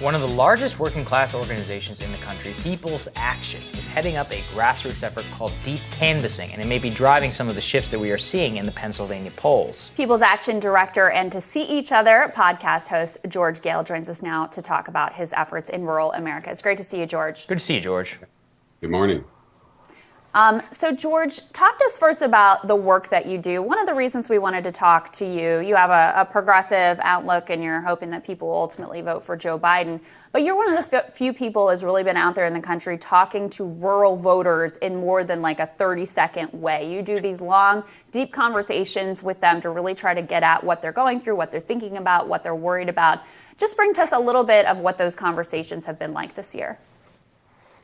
One of the largest working class organizations in the country, People's Action, is heading up a grassroots effort called deep canvassing, and it may be driving some of the shifts that we are seeing in the Pennsylvania polls. People's Action director and To See Each Other podcast host George Goehl joins us now to talk about his efforts in rural America. It's great to see you, George. Good to see you, George. Good morning. So George, talk to us first about the work that you do. One of the reasons we wanted to talk to you, you have a progressive outlook and you're hoping that people will ultimately vote for Joe Biden. But you're one of the few people who's really been out there in the country talking to rural voters in more than like a 30-second way. You do these long, deep conversations with them to really try to get at what they're going through, what they're thinking about, what they're worried about. Just bring to us a little bit of what those conversations have been like this year.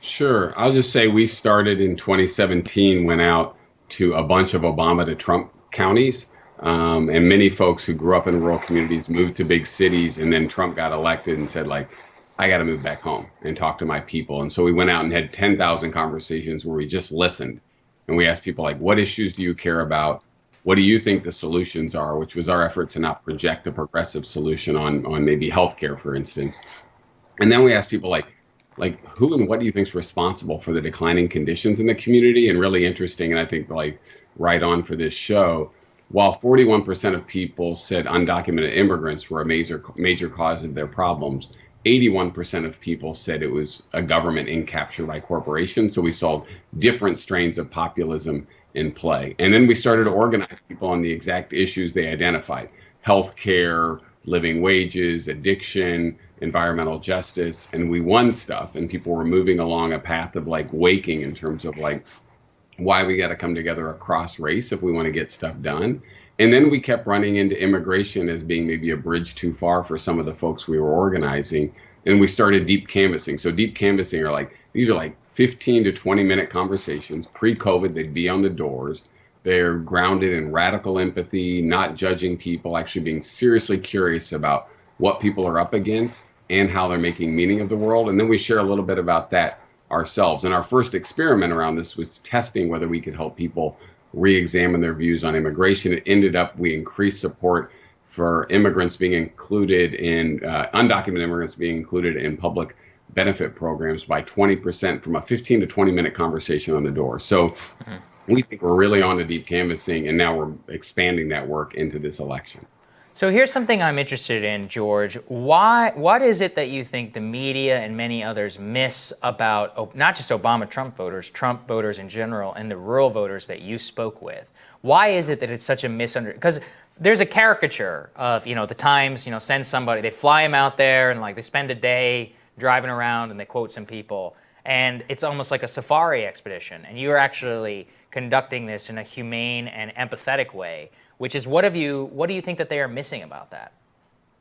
Sure. I'll just say we started in 2017, went out to a bunch of Obama to Trump counties, and many folks who grew up in rural communities moved to big cities, and then Trump got elected and said, like, I got to move back home and talk to my people. And so we went out and had 10,000 conversations where we just listened. And we asked people, like, what issues do you care about? What do you think the solutions are? Which was our effort to not project a progressive solution on maybe healthcare, for instance. And then we asked people, like who and what do you think is responsible for the declining conditions in the community? And really interesting, and I think like right on for this show, while 41% of people said undocumented immigrants were a major cause of their problems, 81% of people said it was a government in capture by corporations. So we saw different strains of populism in play. And then we started to organize people on the exact issues they identified: healthcare, living wages, addiction, environmental justice, and we won stuff, and people were moving along a path of like waking in terms of like why we got to come together across race if we want to get stuff done. And then we kept running into immigration as being maybe a bridge too far for some of the folks we were organizing, and we started deep canvassing. So deep canvassing are like, these are like 15 to 20 minute conversations. Pre-COVID, they'd be on the doors. They're grounded in radical empathy, not judging people, actually being seriously curious about what people are up against and how they're making meaning of the world. And then we share a little bit about that ourselves. And our first experiment around this was testing whether we could help people re-examine their views on immigration. It ended up, we increased support for immigrants being included in, undocumented immigrants being included in public benefit programs by 20% from a 15 to 20 minute conversation on the door. So we think we're really on to deep canvassing, and now we're expanding that work into this election. So here's something I'm interested in, George. What is it that you think the media and many others miss about not just Trump voters in general, and the rural voters that you spoke with? Why is it that it's such a because there's a caricature of, the Times, send somebody, they fly them out there and like they spend a day driving around and they quote some people, and it's almost like a safari expedition, and you're actually conducting this in a humane and empathetic way, which is what do you think that they are missing about that?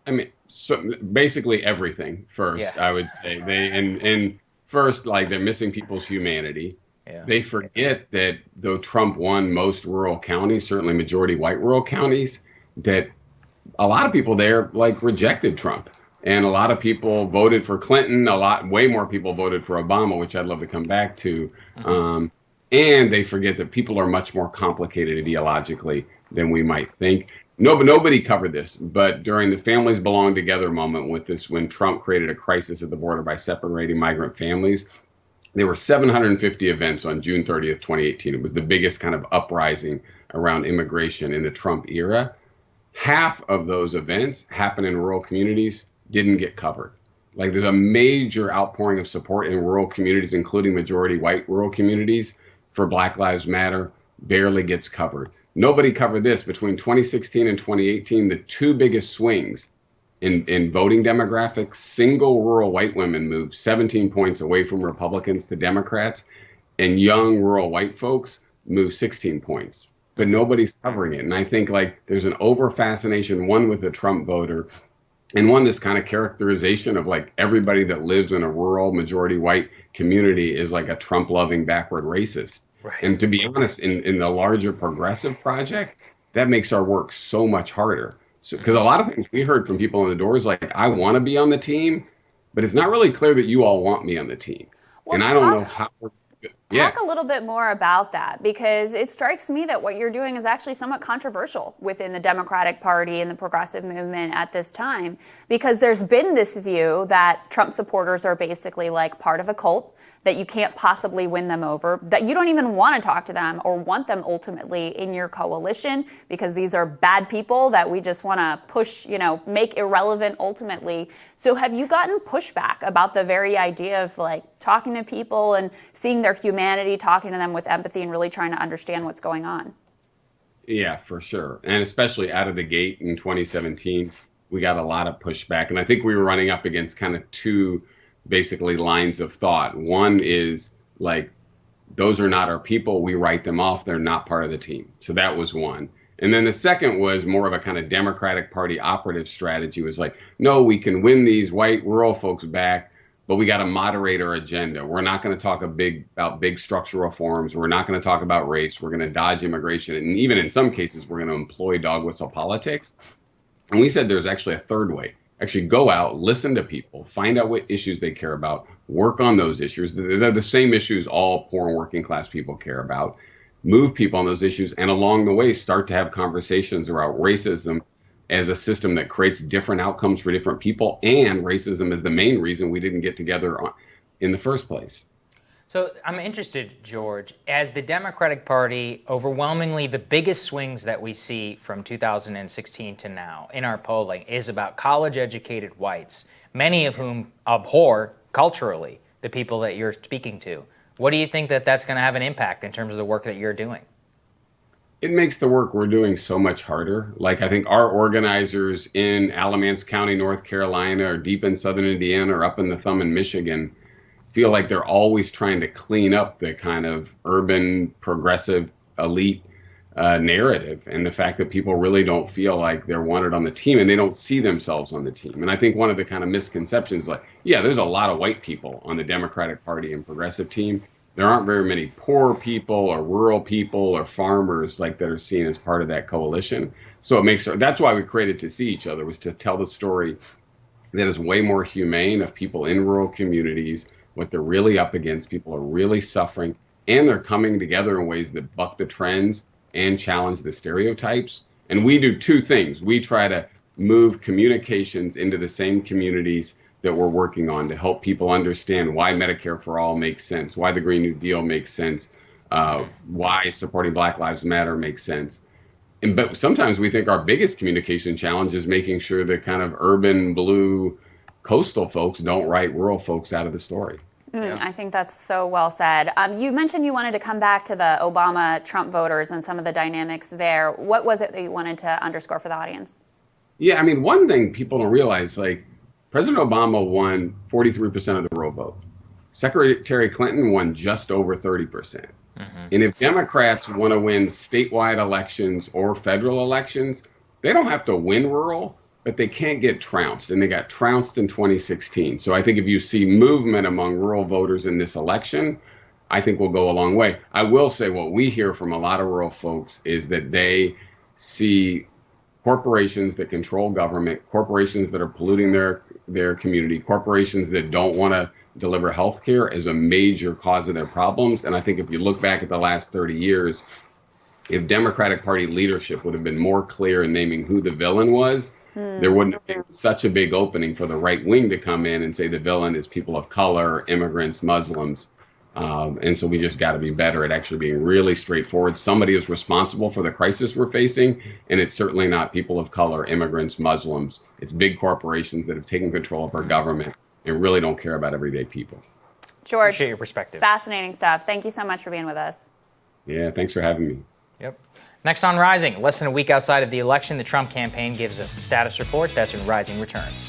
I mean, so basically everything first, yeah. I would say and first, like, they're missing people's humanity. Yeah. They forget that though Trump won most rural counties, certainly majority white rural counties, that a lot of people there like rejected Trump. And a lot of people voted for Clinton. Way more people voted for Obama, which I'd love to come back to. Mm-hmm. And they forget that people are much more complicated ideologically than we might think. Nobody covered this, but during the Families Belong Together moment with this, when Trump created a crisis at the border by separating migrant families, there were 750 events on June 30th, 2018. It was the biggest kind of uprising around immigration in the Trump era. Half of those events happened in rural communities, didn't get covered. Like, there's a major outpouring of support in rural communities, including majority white rural communities, for Black Lives Matter, barely gets covered. Nobody covered this. Between 2016 and 2018, the two biggest swings in voting demographics, single rural white women moved 17 points away from Republicans to Democrats, and young rural white folks moved 16 points. But nobody's covering it. And I think like there's an over fascination, one with the Trump voter, and one, this kind of characterization of like everybody that lives in a rural majority white community is like a Trump loving backward racist. Right. And to be honest, in the larger progressive project, that makes our work so much harder. So, because a lot of things we heard from people on the doors, like, I want to be on the team, but it's not really clear that you all want me on the team. Well, and I don't know how. Talk a little bit more about that, because it strikes me that what you're doing is actually somewhat controversial within the Democratic Party and the progressive movement at this time, because there's been this view that Trump supporters are basically like part of a cult, that you can't possibly win them over, that you don't even want to talk to them or want them ultimately in your coalition because these are bad people that we just want to push, make irrelevant ultimately. So have you gotten pushback about the very idea of like talking to people and seeing their humanity, talking to them with empathy and really trying to understand what's going on? Yeah, for sure. And especially out of the gate in 2017, we got a lot of pushback. And I think we were running up against kind of two basically lines of thought. One is like, those are not our people. We write them off. They're not part of the team. So that was one. And then the second was more of a kind of Democratic Party operative strategy, was like, no, we can win these white rural folks back, but we got to moderate our agenda. We're not going to talk about big structural reforms. We're not going to talk about race. We're going to dodge immigration. And even in some cases, we're going to employ dog whistle politics. And we said there's actually a third way. Actually go out, listen to people, find out what issues they care about, work on those issues. They're the same issues all poor and working class people care about. Move people on those issues, and along the way, start to have conversations about racism as a system that creates different outcomes for different people, and racism is the main reason we didn't get together in the first place. So I'm interested, George, as the Democratic Party, overwhelmingly the biggest swings that we see from 2016 to now in our polling is about college-educated whites, many of whom abhor culturally the people that you're speaking to. What do you think that that's going to have an impact in terms of the work that you're doing? It makes the work we're doing so much harder. Like, I think our organizers in Alamance County, North Carolina, or deep in southern Indiana, or up in the thumb in Michigan, feel like they're always trying to clean up the kind of urban, progressive, elite narrative, and the fact that people really don't feel like they're wanted on the team, and they don't see themselves on the team. And I think one of the kind of misconceptions, like, yeah, there's a lot of white people on the Democratic Party and progressive team. There aren't very many poor people or rural people or farmers like that are seen as part of that coalition. So that's why we created To See Each Other, was to tell the story that is way more humane of people in rural communities, what they're really up against. People are really suffering, and they're coming together in ways that buck the trends and challenge the stereotypes. And we do two things. We try to move communications into the same communities that we're working on to help people understand why Medicare for All makes sense, why the Green New Deal makes sense, why supporting Black Lives Matter makes sense. But sometimes we think our biggest communication challenge is making sure that kind of urban blue coastal folks don't write rural folks out of the story. I think that's so well said. You mentioned you wanted to come back to the Obama-Trump voters and some of the dynamics there. What was it that you wanted to underscore for the audience? Yeah, I mean, one thing people don't realize, like, President Obama won 43% of the rural vote. Secretary Clinton won just over 30%. And if Democrats want to win statewide elections or federal elections, they don't have to win rural, but they can't get trounced. And they got trounced in 2016. So I think if you see movement among rural voters in this election, I think we'll go a long way. I will say what we hear from a lot of rural folks is that they see corporations that control government, corporations that are polluting their community, corporations that don't want to deliver health care as a major cause of their problems. And I think if you look back at the last 30 years, if Democratic Party leadership would have been more clear in naming who the villain was, there wouldn't have been such a big opening for the right wing to come in and say the villain is people of color, immigrants, Muslims. And so we just got to be better at actually being really straightforward. Somebody is responsible for the crisis we're facing, and it's certainly not people of color, immigrants, Muslims. It's big corporations that have taken control of our government and really don't care about everyday people. George, appreciate your perspective. Fascinating stuff. Thank you so much for being with us. Yeah, thanks for having me. Yep. Next on Rising, less than a week outside of the election, the Trump campaign gives us a status report. That's when Rising returns.